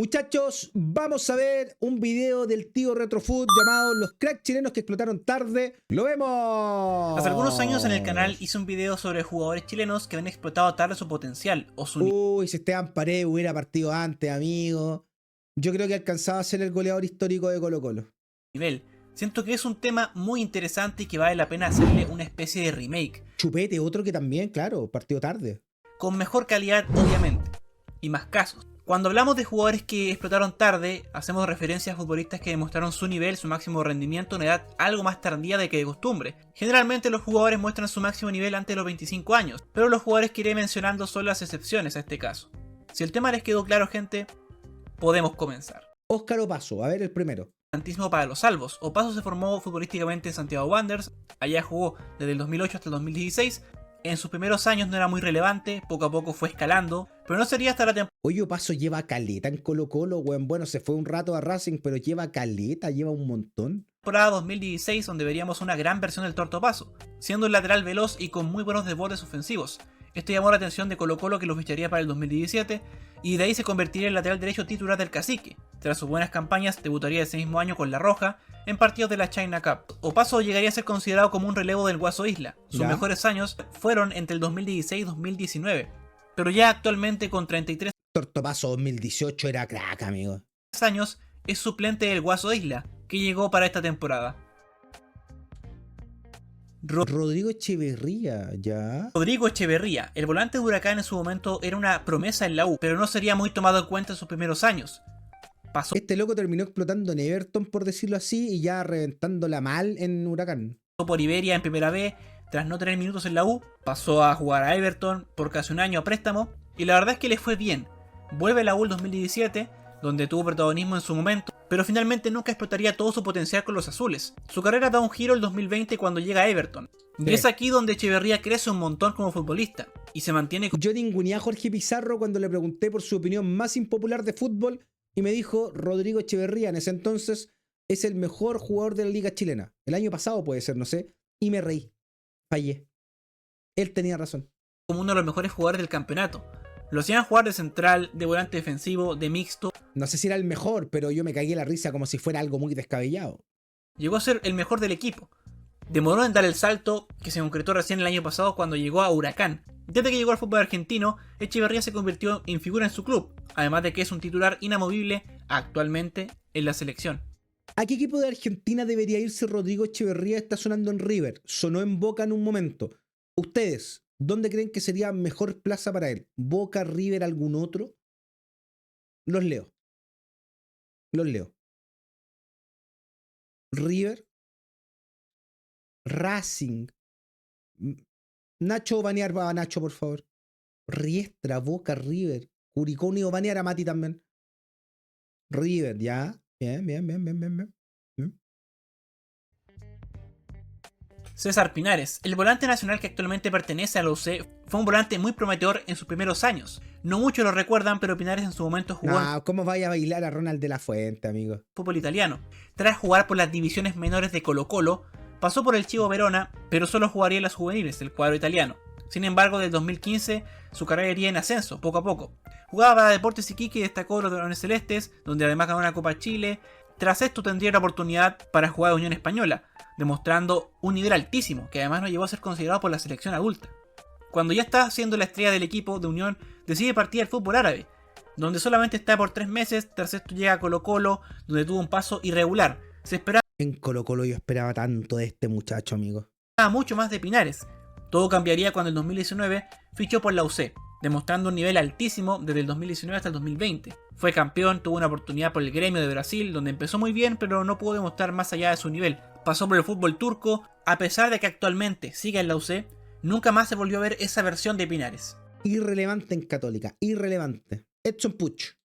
Muchachos, vamos a ver un video del tío Retrofood llamado Los cracks chilenos que explotaron tarde. ¡Lo vemos! Hace algunos años en el canal hice un video sobre jugadores chilenos que habían explotado tarde su potencial o su Uy, si Esteban Paredes hubiera partido antes, amigo. Yo creo que alcanzaba a ser el goleador histórico de Colo-Colo. nivel. Siento que es un tema muy interesante y que vale la pena hacerle una especie de remake. Chupete, otro que también, claro, partió tarde. Con mejor calidad, obviamente, y más casos. Cuando hablamos de jugadores que explotaron tarde, hacemos referencia a futbolistas que demostraron su nivel, su máximo rendimiento a una edad algo más tardía de que de costumbre. Generalmente los jugadores muestran su máximo nivel antes de los 25 años, pero los jugadores que iré mencionando son las excepciones a este caso. Si el tema les quedó claro, gente, podemos comenzar. Óscar Opaso, a ver el primero. Para los salvos. Opaso se formó futbolísticamente en Santiago Wanderers, allá jugó desde el 2008 hasta el 2016. En sus primeros años no era muy relevante, poco a poco fue escalando, pero no sería hasta la temporada. Oye, Opaso lleva caleta en Colo-Colo, weón. Bueno, se fue un rato a Racing, pero lleva caleta, lleva un montón. Temporada 2016, donde veríamos una gran versión del Torto Opaso, siendo un lateral veloz y con muy buenos desbordes ofensivos. Esto llamó la atención de Colo-Colo, que lo ficharía para el 2017, y de ahí se convertiría en lateral derecho titular del Cacique. Tras sus buenas campañas, debutaría ese mismo año con La Roja en partidos de la China Cup. Opaso llegaría a ser considerado como un relevo del Guaso Isla. Sus mejores años fueron entre el 2016 y 2019, pero ya actualmente con 33 Torto Opaso 2018 era crack, amigo. años es suplente del Guaso Isla, que llegó para esta temporada. Rodrigo Echeverría, ya. Rodrigo Echeverría, el volante de Huracán en su momento era una promesa en la U, pero no sería muy tomado en cuenta en sus primeros años. Pasó Este loco terminó explotando en Everton, por decirlo así, y ya reventándola mal en Huracán. por Iberia en Primera B, tras no tener minutos en la U, pasó a jugar a Everton por casi un año a préstamo, y la verdad es que le fue bien. Vuelve a la U el 2017, donde tuvo protagonismo en su momento, pero finalmente nunca explotaría todo su potencial con los azules. Su carrera da un giro el 2020 cuando llega a Everton, y es aquí donde Echeverría crece un montón como futbolista, y se mantiene con... Yo ninguneé a Jorge Pizarro cuando le pregunté por su opinión más impopular de fútbol, y me dijo, Rodrigo Echeverría en ese entonces es el mejor jugador de la liga chilena. El año pasado puede ser, no sé, y me reí. Fallé. Él tenía razón. como uno de los mejores jugadores del campeonato. Lo hacían jugar de central, de volante defensivo, de mixto. No sé si era el mejor, pero yo me cagué la risa como si fuera algo muy descabellado. Llegó a ser el mejor del equipo. Demoró en dar el salto, que se concretó recién el año pasado cuando llegó a Huracán. Desde que llegó al fútbol argentino, Echeverría se convirtió en figura en su club, además de que es un titular inamovible actualmente en la selección. ¿A qué equipo de Argentina debería irse Rodrigo Echeverría? Está sonando en River, sonó en Boca en un momento. Ustedes, ¿dónde creen que sería mejor plaza para él? ¿Boca, River, algún otro? Los leo. Los leo. River, Racing. Nacho, banear a Nacho, por favor. Riestra, Boca, River. Curicó Unido, banear a Mati también. River, ya. Bien, bien, bien, bien, bien, bien. César Pinares, el volante nacional que actualmente pertenece a la UC, fue un volante muy prometedor en sus primeros años. No muchos lo recuerdan, pero Pinares en su momento jugó en ¿Cómo vaya a bailar a Ronald de la Fuente, amigo? fútbol italiano. Tras jugar por las divisiones menores de Colo-Colo, pasó por el Chievo Verona, pero solo jugaría en las juveniles del cuadro italiano. Sin embargo, desde 2015 su carrera iría en ascenso, poco a poco. Jugaba para Deportes Iquique y destacó los Dragones Celestes, donde además ganó una Copa Chile. Tras esto tendría la oportunidad para jugar a Unión Española, demostrando un nivel altísimo, que además no llegó a ser considerado por la selección adulta. Cuando ya está siendo la estrella del equipo de Unión, decide partir al fútbol árabe, donde solamente está por 3 meses. Tras esto llega a Colo-Colo, donde tuvo un paso irregular. Se esperaba En Colo-Colo yo esperaba tanto de este muchacho, amigo. mucho más de Pinares. Todo cambiaría cuando en 2019 fichó por la UC, demostrando un nivel altísimo desde el 2019 hasta el 2020. Fue campeón, tuvo una oportunidad por el Gremio de Brasil, donde empezó muy bien, pero no pudo demostrar más allá de su nivel. Pasó por el fútbol turco, a pesar de que actualmente sigue en la UC, nunca más se volvió a ver esa versión de Pinares. Irrelevante en Católica, irrelevante. Edson Puch.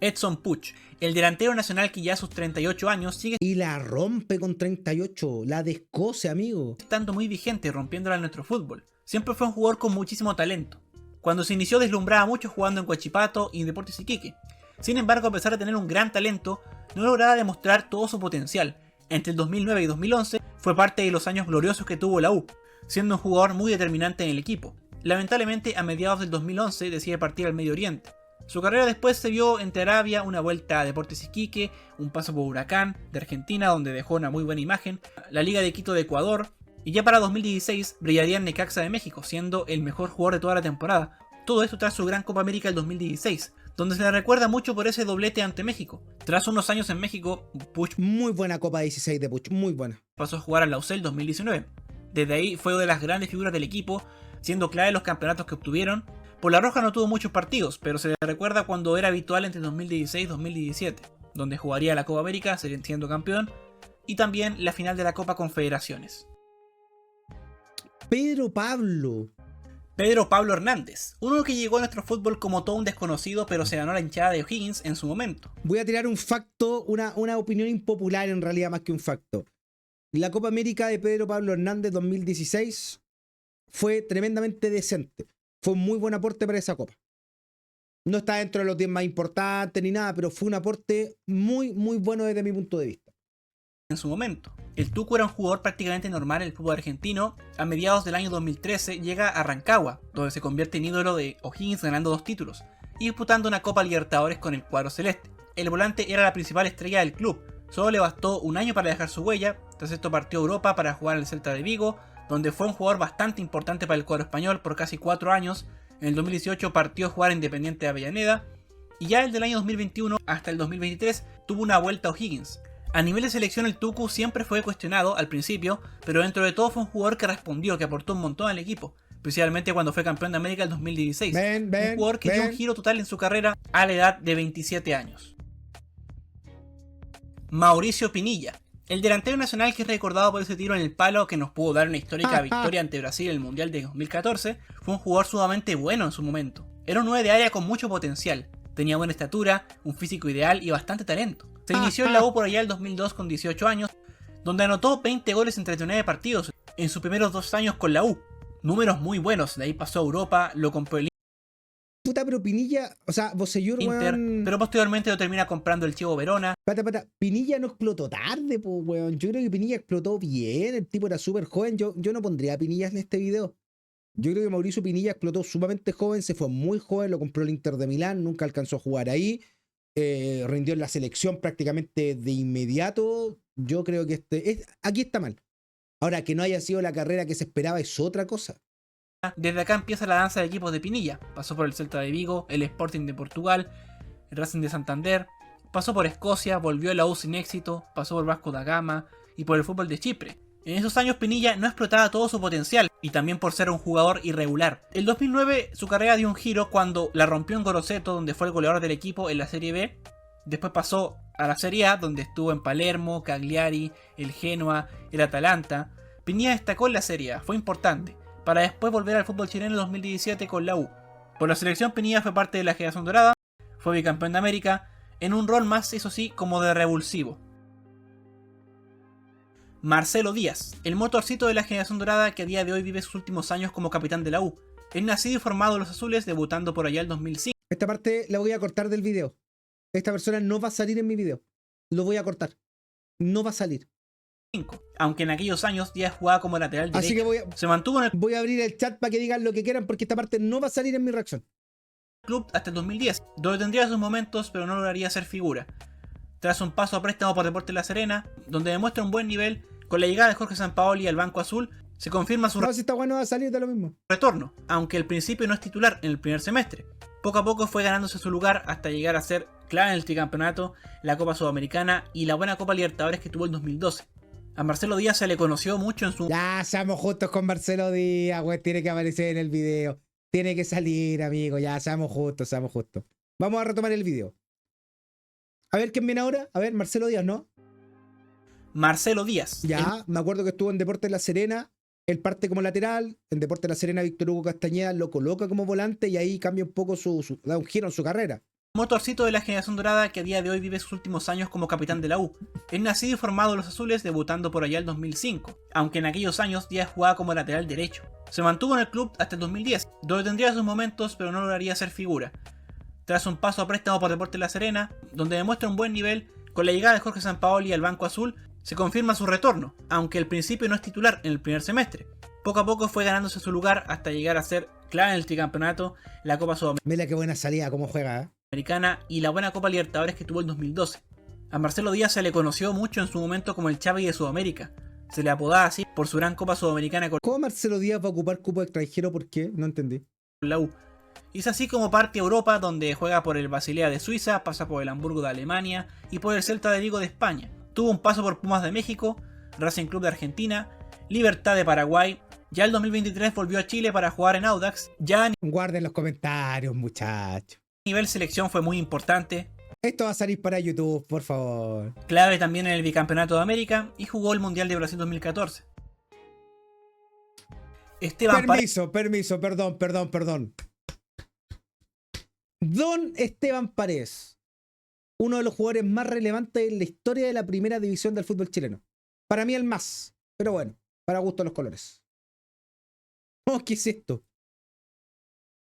Edson Puch, el delantero nacional que ya a sus 38 años sigue Y la rompe con 38, la descoce, amigo. estando muy vigente, rompiéndola en nuestro fútbol. Siempre fue un jugador con muchísimo talento. Cuando se inició deslumbraba mucho jugando en Huachipato y Deportes Iquique. Sin embargo, a pesar de tener un gran talento, no lograba demostrar todo su potencial. Entre el 2009 y 2011 fue parte de los años gloriosos que tuvo la U, siendo un jugador muy determinante en el equipo. Lamentablemente, a mediados del 2011 decide partir al Medio Oriente. Su carrera después se vio entre Arabia, una vuelta a Deportes Iquique, un paso por Huracán de Argentina donde dejó una muy buena imagen, la Liga de Quito de Ecuador, y ya para 2016 brillaría en Necaxa de México, siendo el mejor jugador de toda la temporada. Todo esto tras su gran Copa América del 2016, donde se le recuerda mucho por ese doblete ante México. Tras unos años en México, Puch Muy buena Copa 16 de Puch, muy buena. pasó a jugar al Lausel 2019. Desde ahí fue una de las grandes figuras del equipo, siendo clave los campeonatos que obtuvieron. Por la Roja no tuvo muchos partidos, pero se le recuerda cuando era habitual entre 2016 y 2017, donde jugaría la Copa América, siendo campeón, y también la final de la Copa Confederaciones. Pedro Pablo Hernández, uno que llegó a nuestro fútbol como todo un desconocido, pero se ganó la hinchada de O'Higgins en su momento. Voy a tirar un facto, una opinión impopular en realidad más que un facto. La Copa América de Pedro Pablo Hernández 2016 fue tremendamente decente. Fue un muy buen aporte para esa Copa. No está dentro de los 10 más importantes ni nada, pero fue un aporte muy, muy bueno desde mi punto de vista. En su momento, el Tucu era un jugador prácticamente normal en el fútbol argentino. A mediados del año 2013 llega a Rancagua, donde se convierte en ídolo de O'Higgins ganando 2 títulos y disputando una Copa Libertadores con el cuadro celeste. El volante era la principal estrella del club, solo le bastó un año para dejar su huella. Tras esto partió a Europa para jugar en el Celta de Vigo, donde fue un jugador bastante importante para el cuadro español por casi 4 años. En el 2018 partió a jugar a Independiente de Avellaneda, y ya el del año 2021 hasta el 2023 tuvo una vuelta a O'Higgins. A nivel de selección el Tucu siempre fue cuestionado al principio, pero dentro de todo fue un jugador que respondió, que aportó un montón al equipo, especialmente cuando fue campeón de América el 2016. Un jugador que dio un giro total en su carrera a la edad de 27 años. Mauricio Pinilla, el delantero nacional que es recordado por ese tiro en el palo que nos pudo dar una histórica victoria ante Brasil en el Mundial de 2014, fue un jugador sumamente bueno en su momento. Era un 9 de área con mucho potencial, tenía buena estatura, un físico ideal y bastante talento. Se inició en la U por allá el 2002 con 18 años, donde anotó 20 goles en 39 partidos en sus primeros 2 años con la U. Números muy buenos, de ahí pasó a Europa, lo compró el Puta, pero Pinilla, o sea, Bocellur, Inter, weón. pero posteriormente lo termina comprando el Chievo Verona. Pata, Pinilla no explotó tarde, pues, weón. Yo creo que Pinilla explotó bien. El tipo era súper joven. Yo no pondría a Pinillas en este video. Yo creo que Mauricio Pinilla explotó sumamente joven, se fue muy joven, lo compró el Inter de Milán, nunca alcanzó a jugar ahí. Rindió en la selección prácticamente de inmediato. Yo creo que aquí está mal. Ahora, que no haya sido la carrera que se esperaba es otra cosa. Desde acá empieza la danza de equipos de Pinilla. Pasó por el Celta de Vigo, el Sporting de Portugal, el Racing de Santander, pasó por Escocia, volvió a la U sin éxito, pasó por Vasco da Gama y por el fútbol de Chipre. En esos años Pinilla no explotaba todo su potencial, y también por ser un jugador irregular. El 2009 su carrera dio un giro cuando la rompió en Grosseto, donde fue el goleador del equipo en la Serie B. Después pasó a la Serie A, donde estuvo en Palermo, Cagliari, el Genoa, el Atalanta. Pinilla destacó en la Serie A, fue importante, para después volver al fútbol chileno en 2017 con la U. Por la selección Pinilla fue parte de la generación dorada, fue bicampeón de América, en un rol más, eso sí, como de revulsivo. Marcelo Díaz, el motorcito de la generación dorada que a día de hoy vive sus últimos años como capitán de la U. Es nacido y formado en los azules, debutando por allá el 2005. Esta parte la voy a cortar del video. Esta persona no va a salir en mi video. Lo voy a cortar. No va a salir. Aunque en aquellos años Díaz jugaba como lateral derecho. Así que se mantuvo en el voy a abrir el chat para que digan lo que quieran porque esta parte no va a salir en mi reacción. Club hasta el 2010, donde tendría sus momentos pero no lograría ser figura. Tras un paso a préstamo por Deportes La Serena, donde demuestra un buen nivel, con la llegada de Jorge Sampaoli al Banco Azul, se confirma su No, si esta bueno va a salir de lo mismo. retorno, aunque al principio no es titular en el primer semestre. Poco a poco fue ganándose su lugar hasta llegar a ser clave en el tricampeonato, la Copa Sudamericana y la buena Copa Libertadores que tuvo en 2012. A Marcelo Díaz se le conoció mucho en su... Ya, seamos justos con Marcelo Díaz, güey. Tiene que aparecer en el video. Tiene que salir, amigo. Ya, seamos justos, seamos justos. Vamos a retomar el video. A ver quién viene ahora. A ver, Marcelo Díaz, ¿no? Marcelo Díaz. Ya, me acuerdo que estuvo en Deportes La Serena. Él parte como lateral. En Deportes La Serena, Víctor Hugo Castañeda lo coloca como volante y ahí cambia un poco da un giro en su carrera. Motorcito de la generación dorada que a día de hoy vive sus últimos años como capitán de la U. Es nacido y formado en los azules, debutando por allá el 2005, aunque en aquellos años Díaz jugaba como lateral derecho. Se mantuvo en el club hasta el 2010, donde tendría sus momentos pero no lograría ser figura. Tras un paso a préstamo por Deportes La Serena, donde demuestra un buen nivel, con la llegada de Jorge Sampaoli al Banco Azul, se confirma su retorno, aunque al principio no es titular en el primer semestre. Poco a poco fue ganándose su lugar hasta llegar a ser clave en el tricampeonato, la Copa Sudamericana. Mira qué buena salida, cómo juega, ¿eh? Americana y la buena Copa Libertadores que tuvo en 2012. A Marcelo Díaz se le conoció mucho en su momento como el Xavi de Sudamérica. Se le apodaba así por su gran Copa Sudamericana con ¿Cómo Marcelo Díaz va a ocupar cupo extranjero? ¿Por qué? No entendí. la U. Y es así como parte a Europa, donde juega por el Basilea de Suiza, pasa por el Hamburgo de Alemania y por el Celta de Vigo de España. Tuvo un paso por Pumas de México, Racing Club de Argentina, Libertad de Paraguay. Ya el 2023 volvió a Chile para jugar en Audax. Ya a Guarden los comentarios, muchachos. nivel selección fue muy importante. Esto va a salir para YouTube, por favor. Clave también en el Bicampeonato de América y jugó el Mundial de Brasil 2014. Esteban Permiso, perdón. Don Esteban Paredes, uno de los jugadores más relevantes en la historia de la primera división del fútbol chileno. Para mí el más, pero bueno, para gusto los colores. Oh, ¿qué es esto?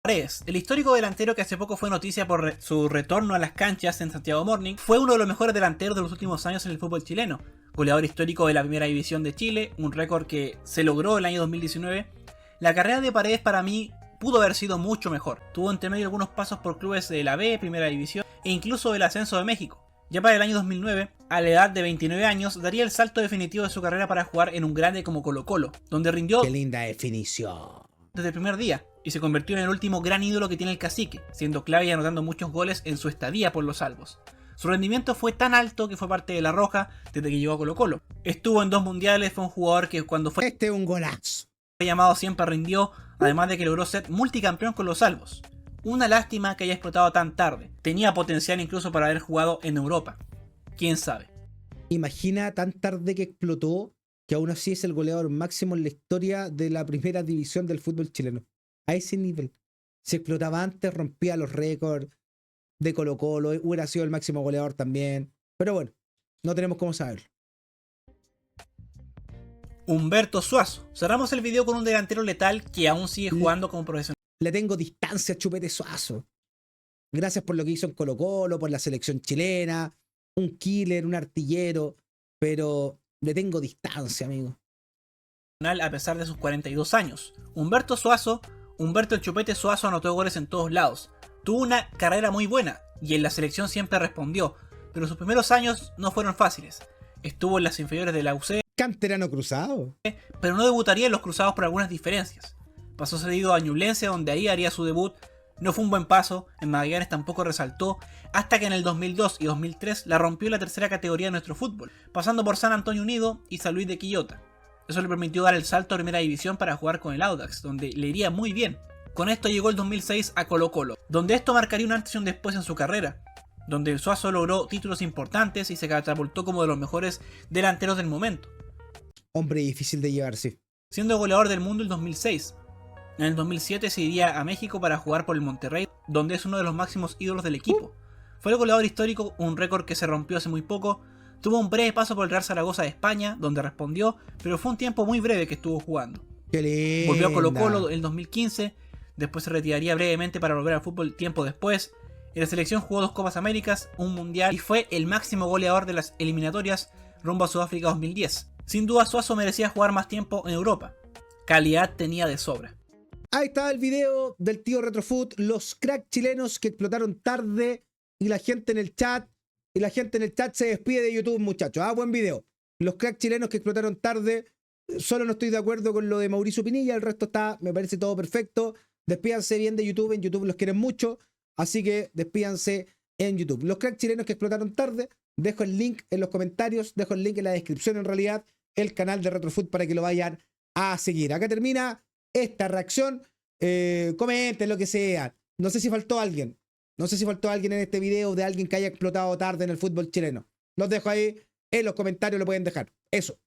Paredes, el histórico delantero que hace poco fue noticia por su retorno a las canchas en Santiago Morning, fue uno de los mejores delanteros de los últimos años en el fútbol chileno. Goleador histórico de la primera división de Chile, un récord que se logró el año 2019. La carrera de Paredes para mí pudo haber sido mucho mejor. Tuvo entre medio algunos pasos por clubes de la B, primera división, e incluso del ascenso de México. Ya para el año 2009, a la edad de 29 años, daría el salto definitivo de su carrera para jugar en un grande como Colo-Colo, donde rindió Qué linda definición. desde el primer día y se convirtió en el último gran ídolo que tiene el cacique, siendo clave y anotando muchos goles en su estadía por los albos. Su rendimiento fue tan alto que fue parte de La Roja desde que llegó a Colo-Colo. Estuvo en 2 mundiales, fue un jugador que cuando fue Este es un golazo. llamado siempre rindió, además de que logró ser multicampeón con los albos. Una lástima que haya explotado tan tarde. Tenía potencial incluso para haber jugado en Europa. ¿Quién sabe? Imagina tan tarde que explotó que aún así es el goleador máximo en la historia de la primera división del fútbol chileno. A ese nivel. Si explotaba antes, rompía los récords de Colo-Colo, hubiera sido el máximo goleador también. Pero bueno, no tenemos cómo saberlo. Humberto Suazo. Cerramos el video con un delantero letal que aún sigue jugando como profesional. Le tengo distancia a Chupete Suazo. Gracias por lo que hizo en Colo-Colo, por la selección chilena, un killer, un artillero, pero le tengo distancia, amigo. A pesar de sus 42 años. Humberto el Chupete Suazo anotó goles en todos lados. Tuvo una carrera muy buena y en la selección siempre respondió, pero sus primeros años no fueron fáciles. Estuvo en las inferiores de la UC, Canterano cruzado. pero no debutaría en los cruzados por algunas diferencias. Pasó cedido a Ñublense, donde ahí haría su debut. No fue un buen paso, en Magallanes tampoco resaltó, hasta que en el 2002 y 2003 la rompió en la tercera categoría de nuestro fútbol, pasando por San Antonio Unido y San Luis de Quillota. Eso le permitió dar el salto a primera división para jugar con el Audax, donde le iría muy bien. Con esto llegó el 2006 a Colo-Colo, donde esto marcaría un antes y un después en su carrera, donde el Suazo logró títulos importantes y se catapultó como de los mejores delanteros del momento. Hombre difícil de llevar, sí. Siendo goleador del mundo el 2006. En el 2007 se iría a México para jugar por el Monterrey, donde es uno de los máximos ídolos del equipo. Fue el goleador histórico, un récord que se rompió hace muy poco. Tuvo un breve paso por el Real Zaragoza de España, donde respondió, pero fue un tiempo muy breve que estuvo jugando. Qué linda. Volvió a Colo-Colo en 2015, después se retiraría brevemente para volver al fútbol tiempo después. En la selección jugó 2 Copas Américas, un Mundial y fue el máximo goleador de las eliminatorias rumbo a Sudáfrica 2010. Sin duda Suazo merecía jugar más tiempo en Europa. Calidad tenía de sobra. Ahí está el video del tío Retrofoot, los cracks chilenos que explotaron tarde y la gente en el chat. Y la gente en el chat se despide de YouTube, muchachos. Buen video. Los cracks chilenos que explotaron tarde. Solo no estoy de acuerdo con lo de Mauricio Pinilla. El resto está, me parece todo perfecto. Despídanse bien de YouTube. En YouTube los quieren mucho. Así que despídanse en YouTube. Los cracks chilenos que explotaron tarde. Dejo el link en los comentarios. Dejo el link en la descripción en realidad. El canal de Retrofoot para que lo vayan a seguir. Acá termina esta reacción. Comenten lo que sea. No sé si faltó alguien. No sé si faltó alguien en este video de alguien que haya explotado tarde en el fútbol chileno. Los dejo ahí en los comentarios, lo pueden dejar. Eso.